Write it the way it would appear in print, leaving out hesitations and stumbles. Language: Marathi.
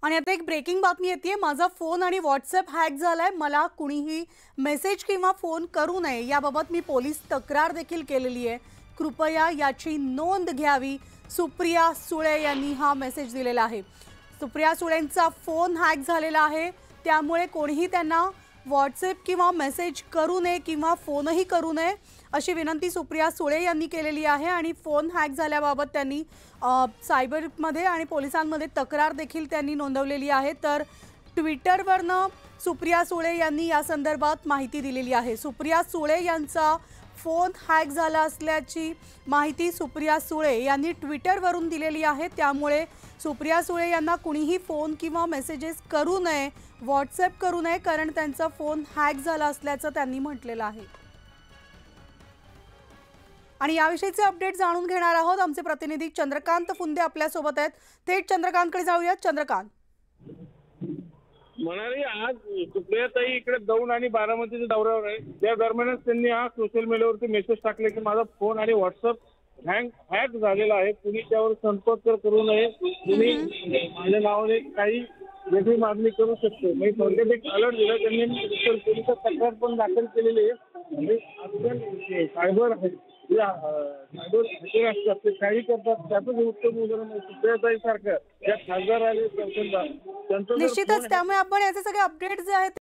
आणि आता एक ब्रेकिंग बातमी येते, माझा फोन आणि व्हॉट्सअप हॅक झालाय, मला कुणीही मेसेज किंवा फोन करू नये याबाबत मी पोलीस तक्रार देखील केलेली आहे, कृपया याची नोंद घ्यावी. सुप्रिया सुळे यांनी हा मेसेज दिलेला आहे. सुप्रिया सुळेंचा फोन हॅक झालेला आहे, त्यामुळे कोणीही त्यांना व्हॉट्सअप किंवा मेसेज करू नये किंवा फोनही करू नये अशी विनंती सुप्रिया सुळे यांनी केलेली आहे. आणि फोन हॅक झाल्याबाबत त्यांनी सायबरमध्ये आणि पोलिसांमध्ये तक्रार देखील त्यांनी नोंदवलेली आहे. तर ट्विटरवरनं सुप्रिया सुळे यांनी या संदर्भात माहिती दिलेली आहे. सुप्रिया सुळे यांचा फोन हॅक झाला असल्याची माहिती सुप्रिया सुळे यांनी ट्विटरवरून दिलेली आहे. त्यामुळे सुप्रिया सुळे यांना कुणीही फोन किंवा मेसेजेस करू नये, व्हॉट्सअप करू नये, कारण त्यांचा फोन हॅक झाला असल्याचं त्यांनी म्हटलेलं आहे. आणि याविषयीचे अपडेट जाणून घेणार आहोत. आमचे प्रतिनिधी चंद्रकांत फुंदे आपल्यासोबत आहेत. थेट चंद्रकांतकडे जाऊयात. चंद्रकांत, म्हणाली आज सुप्रियाताई इकडे दौंड आणि बारामतीच्या दौऱ्यावर आहे. त्या दरम्यानच त्यांनी आज सोशल मीडियावरती मेसेज टाकले की माझा फोन आणि व्हॉट्सअप हॅक झालेला आहे, कुणी त्यावर संपर्क करू नये, कुणी माझ्या नावाने काही वेगळी मागणी करू शकतो. मी थोडक्यात एक अलर्ट दिला. त्यांनी पोलिसात तक्रार पण दाखल केलेली आहे. सायबर असतात ते काही करतात, त्याचंच उत्तम उदाहरण सुप्रियाताई सारखं या खासदार आले त्यांचं निश्चितच त्यामुळे आपण याचे सगळे अपडेट जे आहेत